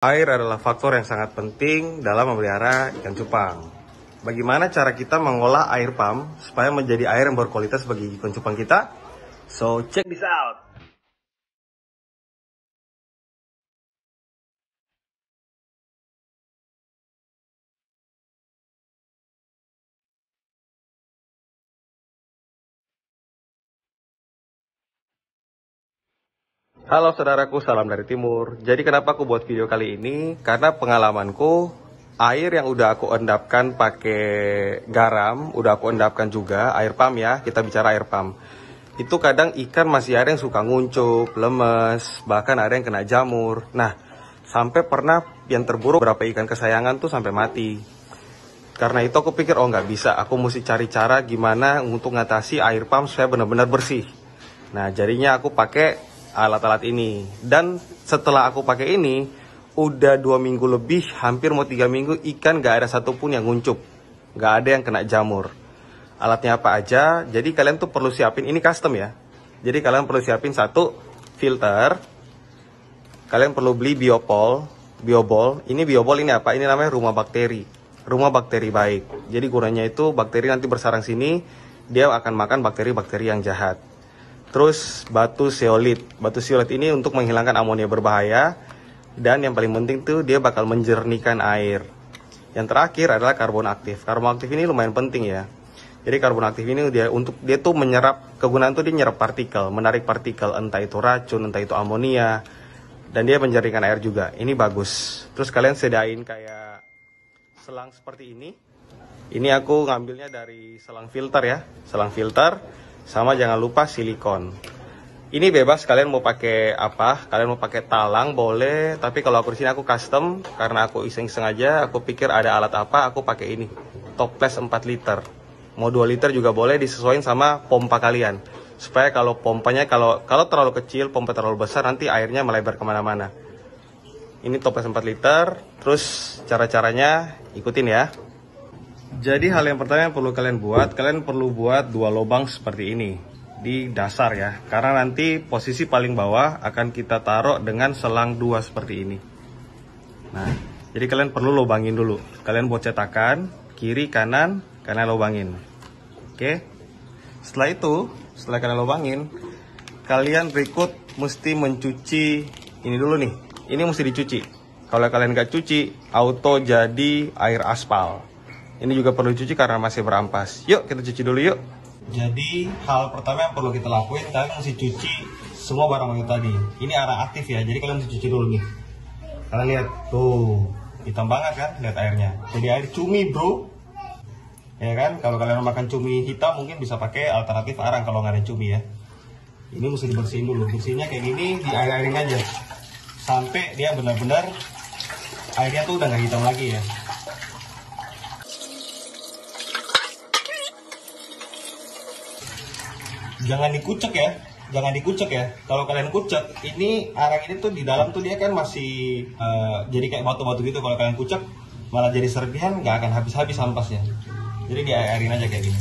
Air adalah faktor yang sangat penting dalam memelihara ikan cupang. Bagaimana cara kita mengolah air pam supaya menjadi air yang berkualitas bagi ikan cupang kita? So, check this out! Halo saudaraku, salam dari timur. Jadi kenapa aku buat video kali ini? Karena pengalamanku, air yang udah aku endapkan pakai garam, udah aku endapkan juga, air pam ya, kita bicara air pam. Itu kadang ikan masih ada yang suka nguncup, lemes, bahkan ada yang kena jamur. Nah, sampai pernah yang terburuk beberapa ikan kesayangan tuh sampai mati. Karena itu aku pikir, oh nggak bisa, aku mesti cari cara gimana untuk ngatasi air pam supaya benar-benar bersih. Nah, jadinya aku pakai alat-alat ini. Dan setelah aku pakai ini, udah 2 minggu lebih, hampir mau 3 minggu, ikan gak ada satupun yang nguncup. Gak ada yang kena jamur. Alatnya apa aja, jadi kalian tuh perlu siapin, ini custom ya. Jadi kalian perlu siapin satu filter. Kalian perlu beli biobol. Ini biobol ini apa? Ini namanya rumah bakteri. Rumah bakteri baik. Jadi gunanya itu bakteri nanti bersarang sini, dia akan makan bakteri-bakteri yang jahat. Terus batu zeolit. Batu zeolit ini untuk menghilangkan amonia berbahaya. Dan yang paling penting tuh dia bakal menjernihkan air. Yang terakhir adalah karbon aktif. Karbon aktif ini lumayan penting ya. Jadi karbon aktif ini dia tuh menyerap, kegunaan tuh dia menyerap partikel, menarik partikel, entah itu racun, entah itu amonia. Dan dia menjernihkan air juga. Ini bagus. Terus kalian sediain kayak selang seperti ini. Ini aku ngambilnya dari selang filter ya. Selang filter. Sama jangan lupa silikon. Ini bebas kalian mau pakai apa? Kalian mau pakai talang boleh, tapi kalau aku di sini aku custom karena aku iseng-iseng aja, aku pikir ada alat apa, aku pakai ini. Toples 4 liter. Mau 2 liter juga boleh, disesuaikan sama pompa kalian. Supaya kalau pompanya kalau terlalu kecil, pompa terlalu besar, nanti airnya melebar kemana-mana. Ini toples 4 liter. Terus cara-caranya ikutin ya. Jadi hal yang pertama yang perlu kalian buat 2 lubang seperti ini di dasar ya. Karena nanti posisi paling bawah akan kita taruh dengan selang 2 seperti ini. Nah, jadi kalian perlu lubangin dulu. Kalian buat cetakan kiri kanan, kalian lubangin. Oke. Setelah kalian lubangin, kalian berikut mesti mencuci ini dulu nih. Ini mesti dicuci. Kalau kalian nggak cuci, auto jadi air aspal. Ini juga perlu dicuci karena masih berampas. Yuk kita cuci dulu yuk. Jadi hal pertama yang perlu kita lakuin, kalian mesti cuci semua barang itu tadi. Ini arang aktif ya, jadi kalian mesti cuci dulu nih. Kalian lihat tuh, hitam banget kan, lihat airnya. Jadi air cumi bro. Ya kan, kalau kalian makan cumi hitam mungkin bisa pakai alternatif arang kalau nggak ada cumi ya. Ini mesti dibersihin dulu. Bersihnya kayak gini, di air-airin aja. Sampai dia benar-benar airnya tuh udah nggak hitam lagi ya. Jangan dikucek ya. Kalau kalian kucek, ini arang ini tuh di dalam tuh dia kan masih jadi kayak batu-batu gitu. Kalau kalian kucek malah jadi serpihan, nggak akan habis-habis ampasnya. Jadi diairin aja kayak gini.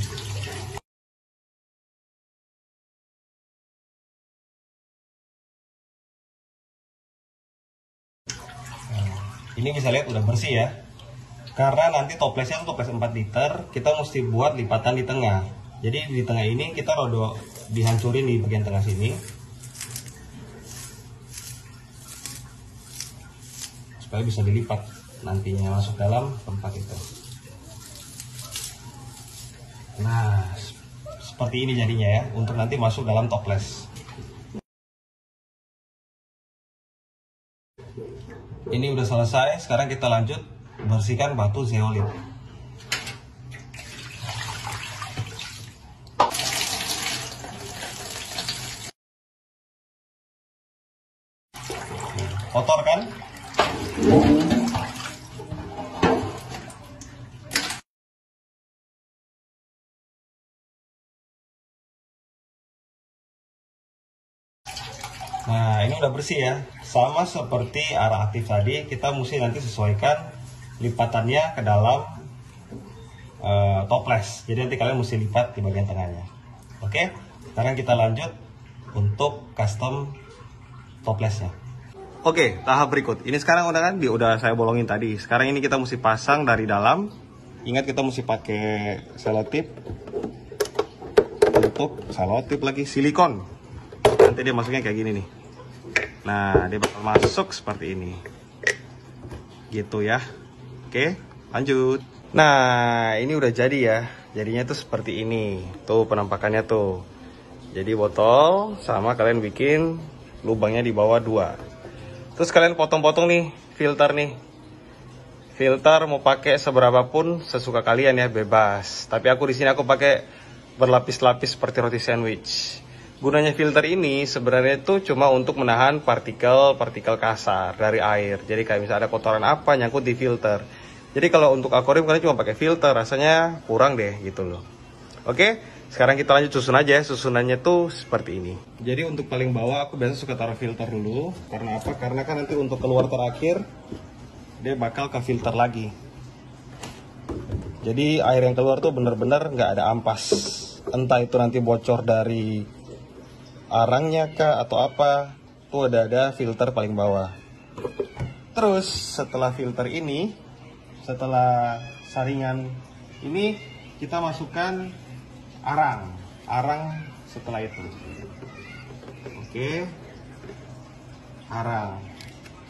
Nah, ini bisa lihat udah bersih ya. Karena nanti toplesnya tuh toples 4 liter, kita mesti buat lipatan di tengah. Jadi di tengah ini kita rodok dihancurin di bagian tengah sini supaya bisa dilipat nantinya masuk dalam tempat itu. Nah, seperti ini jadinya ya untuk nanti masuk dalam toples. Ini udah selesai, sekarang kita lanjut bersihkan batu zeolit. Kotor kan? Nah, ini udah bersih ya. Sama seperti arang aktif tadi, kita mesti nanti sesuaikan lipatannya ke dalam toples. Jadi nanti kalian mesti lipat di bagian tengahnya. Oke, sekarang kita lanjut untuk custom toplesnya. Oke, tahap berikut. Ini sekarang udah kan, udah saya bolongin tadi. Sekarang ini kita mesti pasang dari dalam. Ingat kita mesti pakai selotip. Tutup, selotip lagi, silikon. Nanti dia masuknya kayak gini nih. Nah, dia bakal masuk seperti ini. Gitu ya. Oke, lanjut. Nah, ini udah jadi ya. Jadinya tuh seperti ini. Tuh penampakannya tuh. Jadi botol sama kalian bikin lubangnya di bawah 2. Terus kalian potong-potong nih filter nih. Filter mau pakai seberapa pun sesuka kalian ya, bebas. Tapi aku di sini aku pakai berlapis-lapis seperti roti sandwich. Gunanya filter ini sebenarnya itu cuma untuk menahan partikel-partikel kasar dari air. Jadi kayak misalnya ada kotoran apa nyangkut di filter. Jadi kalau untuk akuarium kalian cuma pakai filter, rasanya kurang deh gitu loh. Oke, sekarang kita lanjut susun aja. Susunannya tuh seperti ini. Jadi untuk paling bawah aku biasa suka taruh filter dulu. Karena apa? Karena kan nanti untuk keluar terakhir dia bakal ke filter lagi. Jadi air yang keluar tuh bener-bener nggak ada ampas. Entah itu nanti bocor dari arangnya kah atau apa. Tuh ada filter paling bawah. Terus setelah filter ini, setelah saringan ini, kita masukkan arang setelah itu. Oke, arang.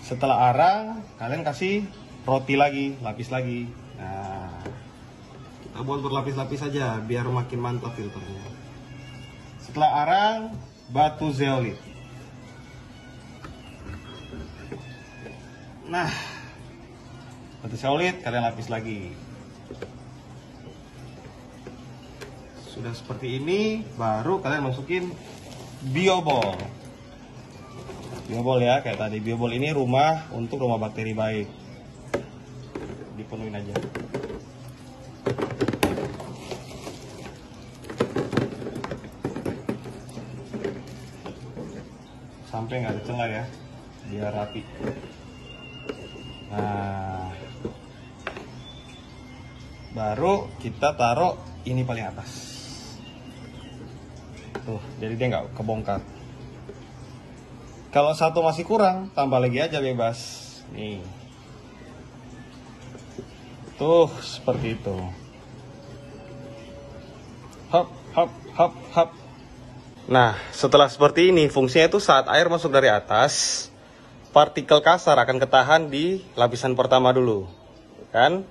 Setelah arang, kalian kasih roti lagi, lapis lagi. Nah, kita buat berlapis-lapis saja biar makin mantap filternya. Setelah arang, batu zeolit. Nah, batu zeolit kalian lapis lagi. Sudah seperti ini, baru kalian masukin biobol. Biobol ya, kayak tadi. Biobol ini untuk rumah bakteri baik. Dipenuhin aja. Sampai nggak ada celah ya, biar rapi. Nah, baru kita taruh ini paling atas. Tuh, jadi dia nggak kebongkar. Kalau satu masih kurang, tambah lagi aja bebas. Nih. Tuh, seperti itu. Hop, hop, hop, hop. Nah, setelah seperti ini, fungsinya itu saat air masuk dari atas, partikel kasar akan ketahan di lapisan pertama dulu. Kan?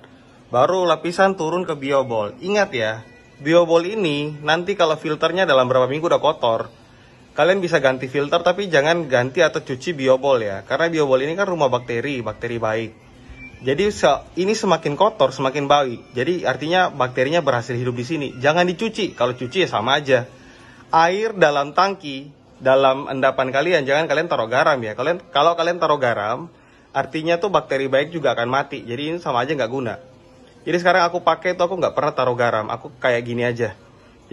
Baru lapisan turun ke biobol. Ingat ya, biobol ini nanti kalau filternya dalam berapa minggu udah kotor, kalian bisa ganti filter tapi jangan ganti atau cuci biobol ya. Karena biobol ini kan rumah bakteri baik. Jadi ini semakin kotor semakin baik. Jadi artinya bakterinya berhasil hidup di sini. Jangan dicuci. Kalau cuci ya sama aja. Air dalam tangki, dalam endapan kalian jangan kalian taruh garam ya. Kalau kalian taruh garam, artinya tuh bakteri baik juga akan mati. Jadi ini sama aja nggak guna. Jadi sekarang aku pakai tuh aku nggak pernah taruh garam. Aku kayak gini aja.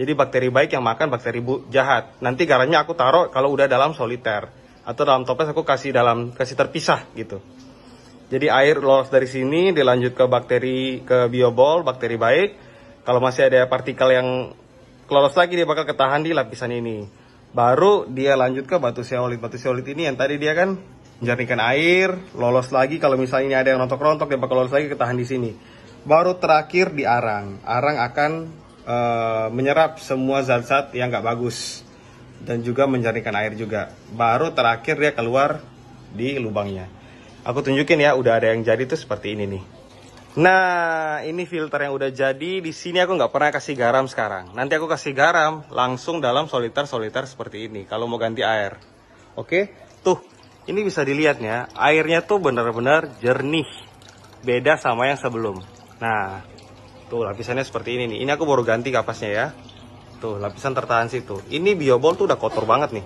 Jadi bakteri baik yang makan bakteri jahat. Nanti garamnya aku taruh kalau udah dalam soliter atau dalam toples aku kasih terpisah gitu. Jadi air lolos dari sini dilanjut ke biobol, bakteri baik. Kalau masih ada partikel yang lolos lagi dia bakal ketahan di lapisan ini. Baru dia lanjut ke batu zeolit. Batu zeolit ini yang tadi dia kan menjernihkan air, lolos lagi kalau misalnya ini ada yang rontok-rontok dia bakal lolos lagi ketahan di sini. Baru terakhir di arang. Arang akan menyerap semua zat-zat yang nggak bagus dan juga menjernihkan air juga. Baru terakhir dia keluar di lubangnya. Aku tunjukin ya, udah ada yang jadi tuh seperti ini nih. Nah, ini filter yang udah jadi. Di sini aku nggak pernah kasih garam sekarang. Nanti aku kasih garam langsung dalam soliter seperti ini. Kalau mau ganti air, oke? Tuh, ini bisa dilihat ya, airnya tuh benar-benar jernih. Beda sama yang sebelum. Nah, tuh lapisannya seperti ini nih. Ini aku baru ganti kapasnya ya. Tuh lapisan tertahan situ. Ini biobol tuh udah kotor banget nih.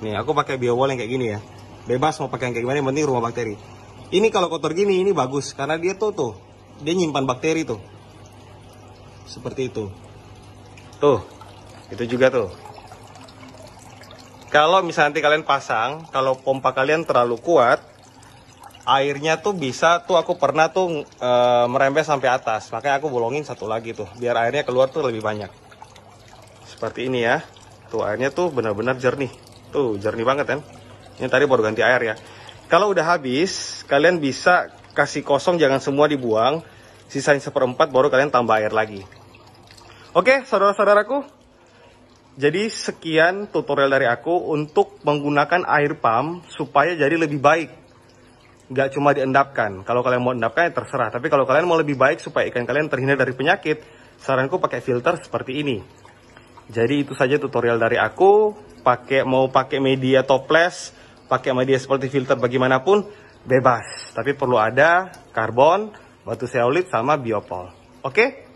Nih aku pakai biobol yang kayak gini ya. Bebas mau pakai yang kayak gimana, yang penting rumah bakteri. Ini kalau kotor gini ini bagus karena dia tuh dia nyimpan bakteri tuh. Seperti itu. Tuh. Itu juga tuh. Kalau misalnya nanti kalian pasang, kalau pompa kalian terlalu kuat, airnya tuh bisa tuh aku pernah tuh merembes sampai atas. Makanya aku bolongin satu lagi tuh biar airnya keluar tuh lebih banyak. Seperti ini ya. Tuh airnya tuh benar-benar jernih. Tuh jernih banget kan. Ini tadi baru ganti air ya. Kalau udah habis, kalian bisa kasih kosong, jangan semua dibuang. Sisain 1/4 baru kalian tambah air lagi. Oke, saudara-saudaraku. Jadi sekian tutorial dari aku untuk menggunakan air pump supaya jadi lebih baik. Nggak cuma diendapkan. Kalau kalian mau endapkan ya terserah. Tapi kalau kalian mau lebih baik supaya ikan kalian terhindar dari penyakit, saranku pakai filter seperti ini. Jadi itu saja tutorial dari aku. Mau pakai media toples, pakai media seperti filter bagaimanapun, bebas. Tapi perlu ada karbon, batu zeolit, sama biopol. Oke?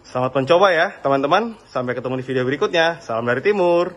Selamat mencoba ya teman-teman. Sampai ketemu di video berikutnya. Salam dari timur.